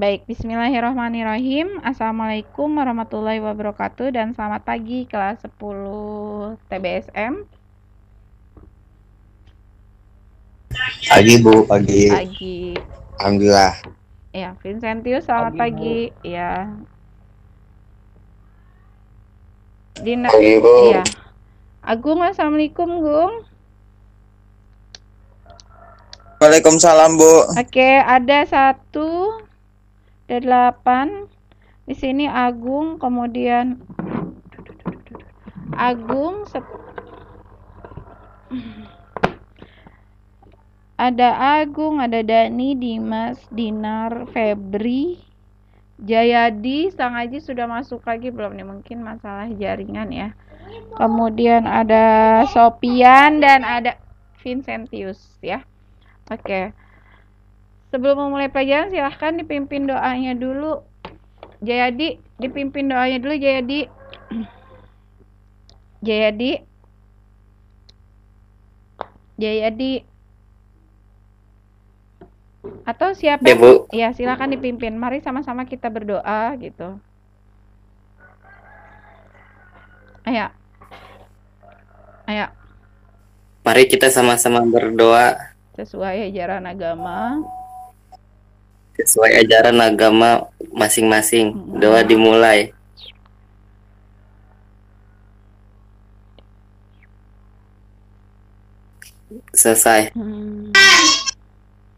Baik, bismillahirrahmanirrahim. Assalamualaikum warahmatullahi wabarakatuh dan selamat pagi kelas 10 TBSM. Pagi Bu, pagi. Pagi. Alhamdulillah. Ya, Vincentius selamat pagi. Ya. Dina. Pagi Bu. Ya. Agung, assalamualaikum Gung. Waalaikumsalam Bu. Oke, ada 1 dan 8 di sini Agung, kemudian Agung, ada Agung, ada Dani, Dimas, Dinar, Febri, Jayadi. Sang Aji sudah masuk lagi belum nih? Mungkin masalah jaringan ya. Kemudian ada Sopian dan ada Vincentius ya. Oke. Sebelum memulai pelajaran silahkan dipimpin doanya dulu. Jayadi, dipimpin doanya dulu Jayadi. Jayadi. Jayadi. Atau siapa? Ya, Bu. Ya, silakan dipimpin. Mari sama-sama kita berdoa gitu. Ayo. Ayo. Mari kita sama-sama berdoa Sesuai ajaran agama. sesuai ajaran agama masing-masing. Doa dimulai. Selesai.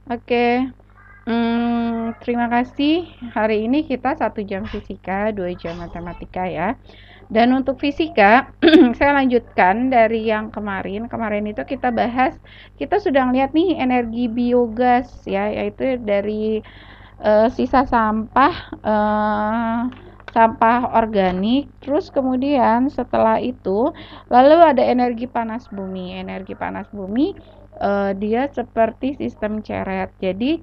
Oke. Terima kasih. Hari ini kita 1 jam fisika, 2 jam matematika ya. Dan untuk fisika, saya lanjutkan dari yang kemarin. Kemarin itu kita bahas, kita sudah lihat nih energi biogas ya, yaitu dari sisa sampah, sampah organik. Terus kemudian setelah itu, lalu ada energi panas bumi. Energi panas bumi dia seperti sistem ceret. Jadi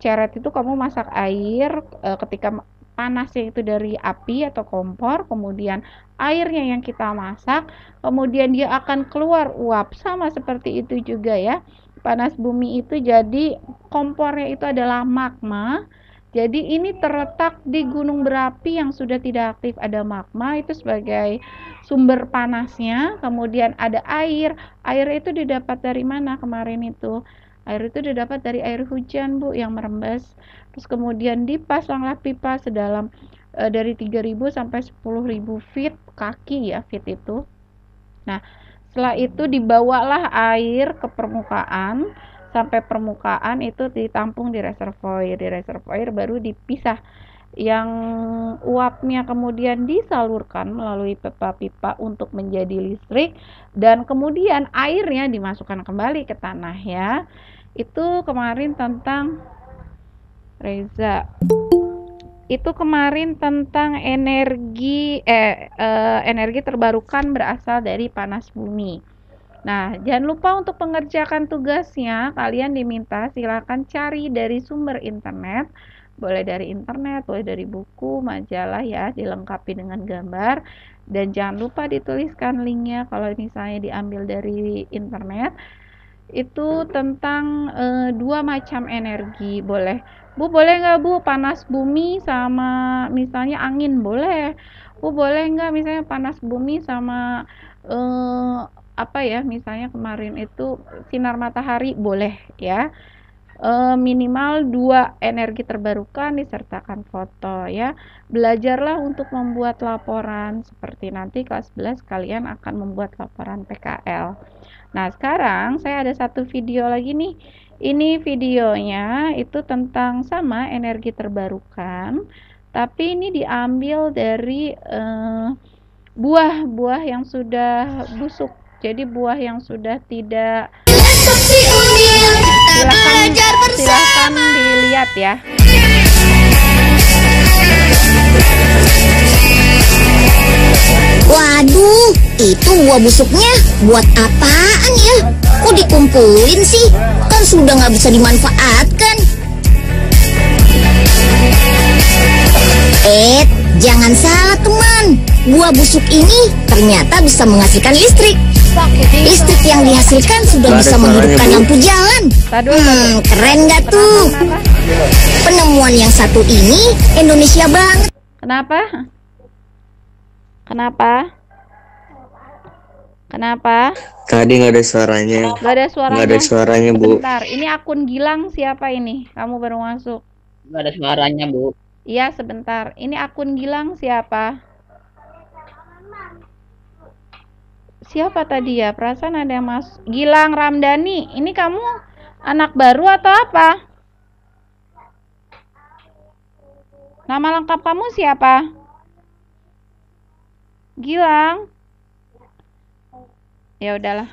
ceret itu kamu masak air, ketika panasnya itu dari api atau kompor, kemudian airnya yang kita masak, kemudian dia akan keluar uap. Sama seperti itu juga ya, panas bumi itu jadi kompornya itu adalah magma. Jadi ini terletak di gunung berapi yang sudah tidak aktif. Ada magma itu sebagai sumber panasnya, kemudian ada air. Air itu didapat dari mana kemarin itu? Air itu didapat dari air hujan Bu, yang merembes. Terus kemudian dipasanglah pipa sedalam dari 3.000 sampai 10.000 feet kaki ya, feet itu. Nah, setelah itu dibawalah air ke permukaan, sampai permukaan itu ditampung di reservoir. Di reservoir baru dipisah. Yang uapnya kemudian disalurkan melalui pipa-pipa untuk menjadi listrik, dan kemudian airnya dimasukkan kembali ke tanah ya. Itu kemarin tentang Reza. Itu kemarin tentang energi energi terbarukan berasal dari panas bumi. Nah, jangan lupa untuk mengerjakan tugasnya, kalian diminta silakan cari dari sumber internet. Boleh dari internet, boleh dari buku, majalah ya, dilengkapi dengan gambar. Dan jangan lupa dituliskan linknya kalau misalnya diambil dari internet. Itu tentang 2 macam energi. Boleh Bu, boleh nggak Bu panas bumi sama misalnya angin? Boleh Bu, boleh nggak misalnya panas bumi sama misalnya kemarin itu sinar matahari? Boleh ya. Minimal 2 energi terbarukan disertakan foto ya. Belajarlah untuk membuat laporan, seperti nanti kelas 11 kalian akan membuat laporan PKL. Nah, sekarang saya ada 1 video lagi nih. Ini videonya itu tentang sama energi terbarukan, tapi ini diambil dari buah-buah yang sudah busuk. Jadi buah yang sudah tidak, silahkan dilihat ya. Waduh, itu buah busuknya buat apaan ya? Kok dikumpulin sih? Kan sudah nggak bisa dimanfaatkan. Jangan salah teman. Buah busuk ini ternyata bisa menghasilkan listrik. Listrik yang dihasilkan sudah bisa menghidupkan lampu jalan. Keren nggak tuh? Penemuan yang satu ini Indonesia banget. Kenapa? Kenapa? Kenapa? Tadi nggak ada suaranya. Gak ada suaranya. Nggak ada suaranya, Bu. Bentar, ini akun Gilang siapa ini? Kamu baru masuk. Nggak ada suaranya, Bu. Iya, sebentar. Ini akun Gilang siapa? Siapa tadi ya? Perasaan ada yang mas. Gilang Ramdhani. Ini kamu anak baru atau apa? Nama lengkap kamu siapa? Gilang. Ya udahlah.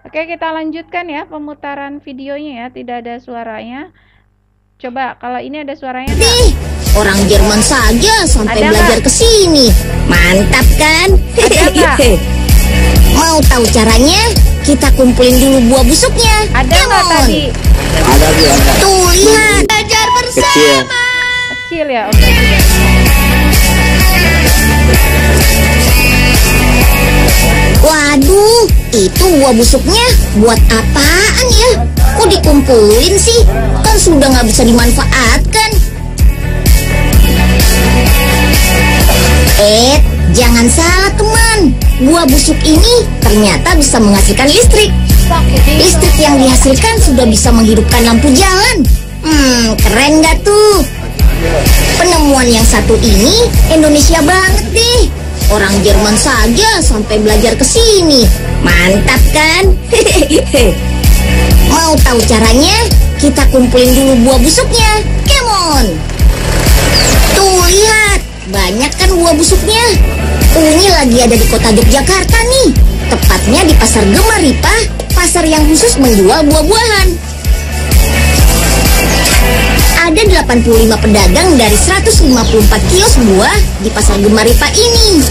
Oke, kita lanjutkan ya pemutaran videonya ya. Tidak ada suaranya. Coba kalau ini ada suaranya nggak? Nih, orang Jerman saja sampai Ada belajar nggak? ke sini. Mantap kan? Ada nggak? Mau tahu caranya? Kita kumpulin dulu buah busuknya. Ada nggak Come on. tadi? Ada, Bu, ada. Tuh, lihat. Belajar Kecil. bersama. Kecil ya? Oke. Waduh, itu buah busuknya buat apaan ya? Kok dikumpulin sih? Kan sudah nggak bisa dimanfaatkan. Jangan salah teman. Buah busuk ini ternyata bisa menghasilkan listrik. Listrik yang dihasilkan sudah bisa menghidupkan lampu jalan. Keren nggak tuh? Penemuan yang satu ini Indonesia banget deh. Orang Jerman saja sampai belajar ke sini. Mantap kan? Mau tahu caranya? Kita kumpulin dulu buah busuknya. Come on. Tuh lihat, banyak kan buah busuknya. Ini lagi ada di kota Yogyakarta nih. Tepatnya di Pasar Gemaripah, pasar yang khusus menjual buah-buahan. Ada 85 pedagang dari 154 kios buah di Pasar Gemaripah ini.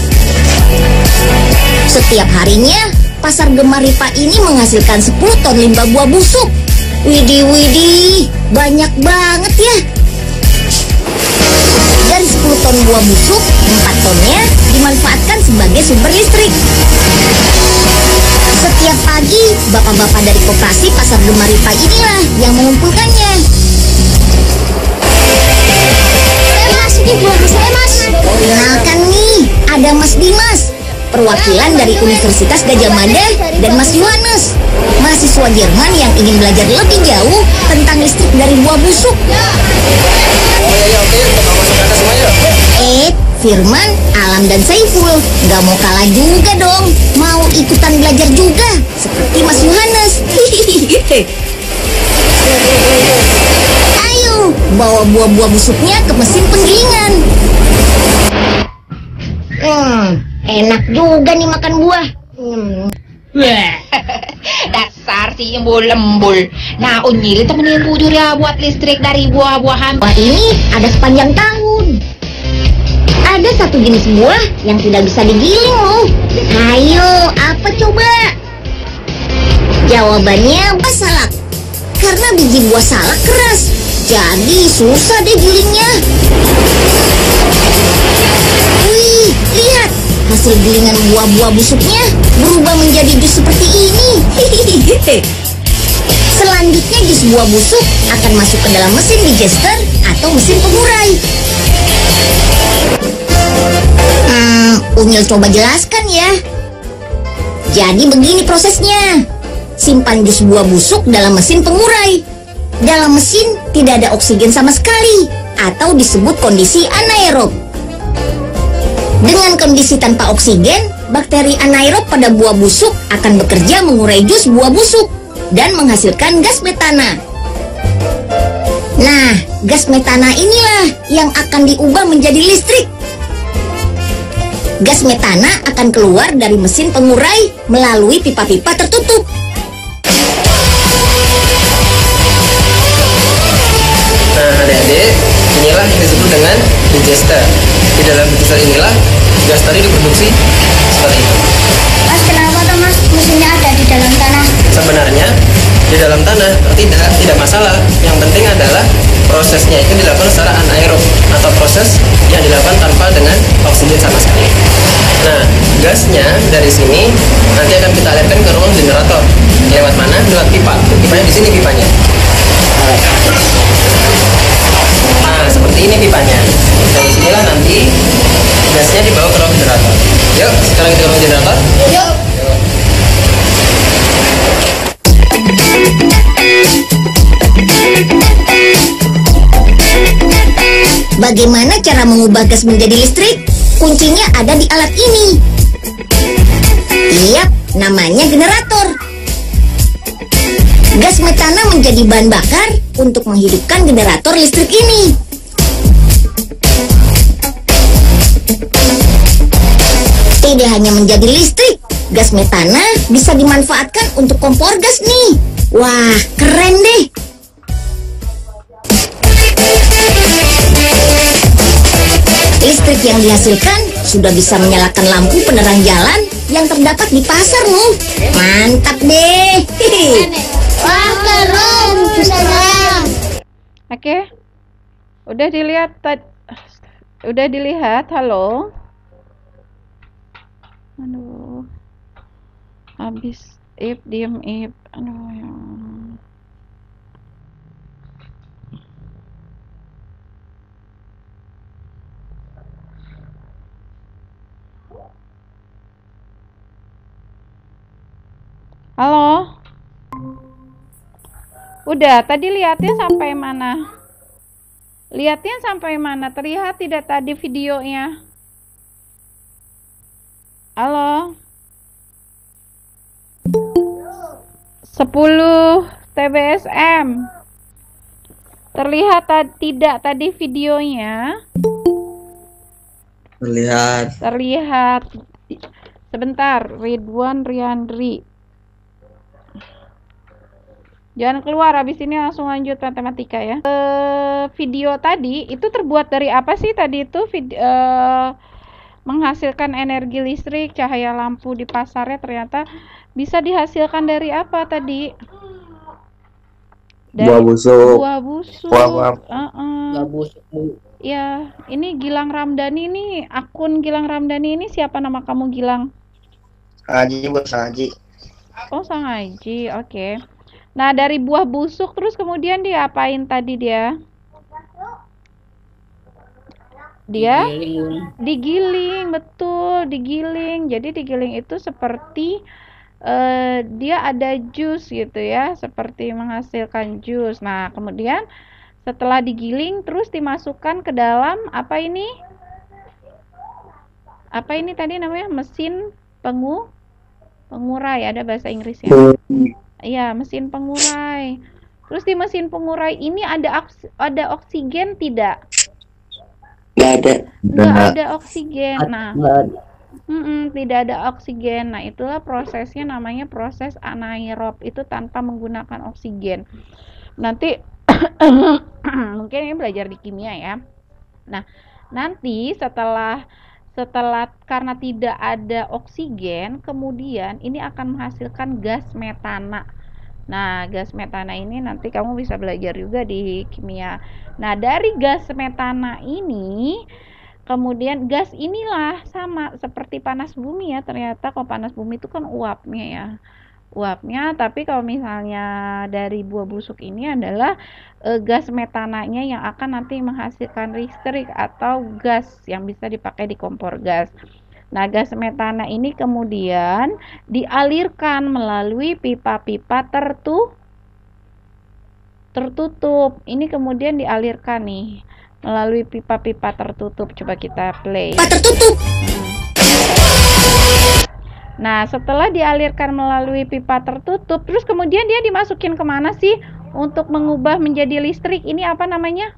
Setiap harinya, Pasar Gemaripah ini menghasilkan 10 ton limbah buah busuk. Widih, banyak banget ya. Dari 10 ton buah busuk, 4 tonnya dimanfaatkan sebagai sumber listrik. Setiap pagi, bapak-bapak dari koperasi Pasar Gemaripah inilah yang mengumpulkannya. Mas, ini buah saya, Mas. Kenalkan nih, ada Mas Dimas, perwakilan dari Universitas Gadjah Mada, dan Mas Yohanes, mahasiswa Jerman yang ingin belajar lebih jauh tentang listrik dari buah busuk. Firman, Alam, dan Saiful nggak mau kalah juga dong. Mau ikutan belajar juga, seperti Mas Yohanes. Ayo, bawa buah-buah busuknya ke mesin penggilingan. Enak juga nih makan buah. Dasar si embul-embul. Nah, unyil temenin bujur ya buat listrik dari buah-buahan. Buah ini ada sepanjang tahun. Ada satu jenis buah yang tidak bisa digiling loh. Ayo, apa coba? Jawabannya buah salak. Karena biji buah salak keras, jadi susah deh gilingnya. Wih, lihat. Hasil gilingan buah-buah busuknya berubah menjadi jus seperti ini. Selanjutnya jus buah busuk akan masuk ke dalam mesin digester atau mesin pengurai. Unyil coba jelaskan ya. Jadi begini prosesnya. Simpan jus buah busuk dalam mesin pengurai. Dalam mesin tidak ada oksigen sama sekali, atau disebut kondisi anaerob. Dengan kondisi tanpa oksigen, bakteri anaerob pada buah busuk akan bekerja mengurai jus buah busuk dan menghasilkan gas metana. Nah, gas metana inilah yang akan diubah menjadi listrik. Gas metana akan keluar dari mesin pengurai melalui pipa-pipa tertutup. Nah, adik-adik, inilah yang disebut dengan digester. Di dalam digester inilah gas tadi diproduksi seperti itu. Mas, kenapa tuh Mas mesinnya ada di dalam tanah? Sebenarnya di dalam tanah tidak masalah. Yang penting adalah prosesnya itu dilakukan secara anaerob atau proses yang dilakukan tanpa dengan oksigen sama sekali. Nah, gasnya dari sini nanti akan kita alirkan ke ruang generator. Lewat mana? Lewat pipa. Pipanya di sini pipanya. semuanya dibawa ke ruang generator. Yuk, sekarang kita ke ruang generator. Yuk. Bagaimana cara mengubah gas menjadi listrik? Kuncinya ada di alat ini. Yap, namanya generator. Gas metana menjadi bahan bakar untuk menghidupkan generator listrik ini. Tidak hanya menjadi listrik, gas metana bisa dimanfaatkan untuk kompor gas nih. Wah, keren deh. Listrik yang dihasilkan sudah bisa menyalakan lampu penerang jalan yang terdapat di pasar loh. Mantap deh. Wah, keren. Oke. Udah dilihat, halo. Aduh. Habis diem Aduh ya. Halo. Udah, tadi lihatnya sampai mana? Lihatnya sampai mana? Terlihat tidak tadi videonya? Halo. 10 TBSM. Terlihat tidak tadi videonya? Terlihat. Sebentar, Ridwan Riandri. Jangan keluar, habis ini langsung lanjut matematika ya. Video tadi itu terbuat dari apa sih tadi itu? Menghasilkan energi listrik, cahaya lampu di pasarnya ternyata bisa dihasilkan dari apa tadi? Dari Buah busuk. Buah busuk. Nggak busuk, Bu. Ya, ini Gilang Ramdhani nih, akun Gilang Ramdhani ini siapa nama kamu Gilang? Haji, Bos Haji. Oh, Sang Haji, oke. Nah, dari buah busuk terus kemudian diapain tadi dia? Dia digiling, betul, digiling. Jadi digiling itu seperti dia ada jus gitu ya, seperti menghasilkan jus. Nah, kemudian setelah digiling terus dimasukkan ke dalam apa ini? Apa ini tadi namanya? Mesin pengurai, ada bahasa Inggrisnya. Iya, mesin pengurai. Terus di mesin pengurai ini ada oksigen tidak? Nggak ada oksigen. Nah, tidak ada oksigen. Nah, itulah prosesnya, namanya proses anaerob. Itu tanpa menggunakan oksigen. Nanti mungkin ini belajar di kimia ya. Nah, nanti setelah karena tidak ada oksigen, kemudian ini akan menghasilkan gas metana. Nah, gas metana ini nanti kamu bisa belajar juga di kimia. Nah, dari gas metana ini, kemudian gas inilah sama seperti panas bumi ya. Ternyata kalau panas bumi itu kan uapnya ya. Tapi kalau misalnya dari buah busuk ini adalah gas metananya yang akan nanti menghasilkan listrik atau gas yang bisa dipakai di kompor gas. Nah, gas metana ini kemudian dialirkan melalui pipa-pipa tertutup. Ini kemudian dialirkan nih melalui pipa-pipa tertutup. Coba kita play. Pipa tertutup. Nah, setelah dialirkan melalui pipa tertutup, terus kemudian dia dimasukin kemana sih untuk mengubah menjadi listrik? Ini apa namanya?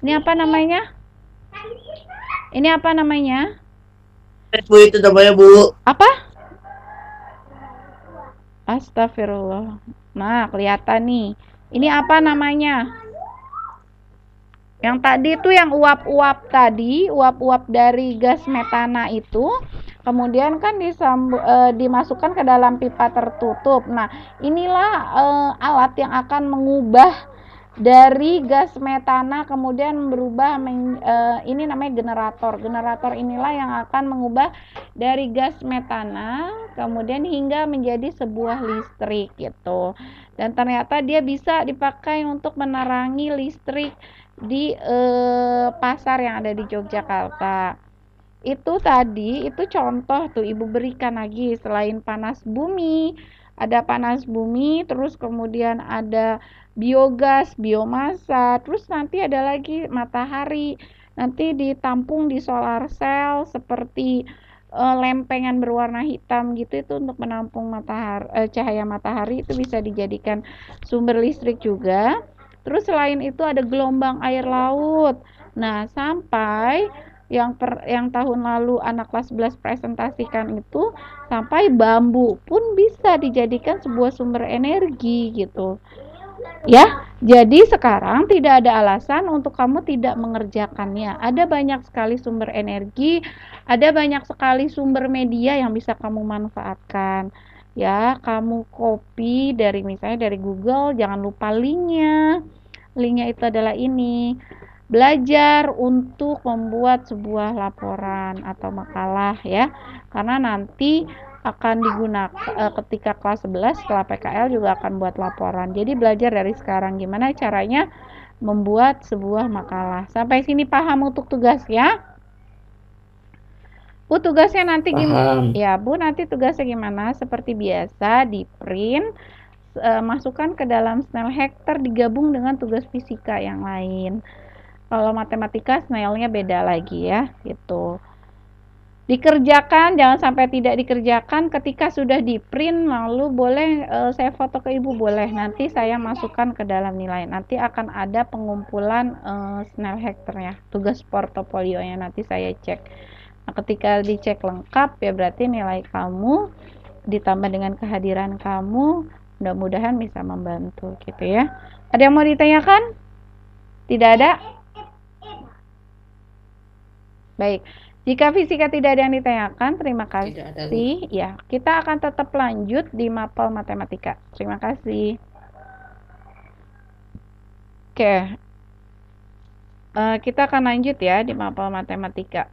Ini apa namanya? Ini apa namanya? Bu, itu namanya, Bu. Apa? Astagfirullah. Nah, kelihatan nih. Ini apa namanya? Yang tadi itu yang uap-uap tadi, uap-uap dari gas metana itu, kemudian kan dimasukkan ke dalam pipa tertutup. Nah, inilah alat yang akan mengubah dari gas metana kemudian berubah ini namanya generator. Generator inilah yang akan mengubah dari gas metana kemudian hingga menjadi sebuah listrik gitu. Dan ternyata dia bisa dipakai untuk menerangi listrik di pasar yang ada di Yogyakarta. Itu tadi, itu contoh tuh Ibu berikan lagi, selain panas bumi, ada panas bumi, terus kemudian ada biogas, biomasa, terus nanti ada lagi matahari, nanti ditampung di solar cell seperti lempengan berwarna hitam gitu, itu untuk menampung cahaya matahari, itu bisa dijadikan sumber listrik juga. Terus selain itu ada gelombang air laut. Nah, sampai yang tahun lalu anak kelas 11 presentasikan itu, sampai bambu pun bisa dijadikan sebuah sumber energi gitu. Ya, jadi sekarang tidak ada alasan untuk kamu tidak mengerjakannya. Ada banyak sekali sumber energi, ada banyak sekali sumber media yang bisa kamu manfaatkan. Ya, kamu copy dari misalnya dari Google, jangan lupa linknya. Linknya itu adalah ini. Belajar untuk membuat sebuah laporan atau makalah ya, karena nanti akan digunakan ketika kelas 11 setelah PKL juga akan buat laporan. Jadi belajar dari sekarang gimana caranya membuat sebuah makalah. Sampai sini paham untuk tugas ya? Bu, tugasnya nanti gimana? Ya, Bu, nanti tugasnya gimana? Seperti biasa, di print, masukkan ke dalam Snail Hacker, digabung dengan tugas fisika yang lain. Kalau matematika snailnya beda lagi ya, gitu. Dikerjakan, jangan sampai tidak dikerjakan. Ketika sudah di print, lalu boleh saya foto ke Ibu, boleh. Nanti saya masukkan ke dalam nilai. Nanti akan ada pengumpulan Snail Hackernya, tugas portofolionya nanti saya cek. Nah, ketika dicek lengkap ya berarti nilai kamu ditambah dengan kehadiran kamu, mudah-mudahan bisa membantu gitu ya. Ada yang mau ditanyakan? Tidak ada? Baik, jika fisika tidak ada yang ditanyakan, terima kasih. Ya, kita akan tetap lanjut di mapel matematika. Terima kasih. Oke, kita akan lanjut ya di mapel matematika.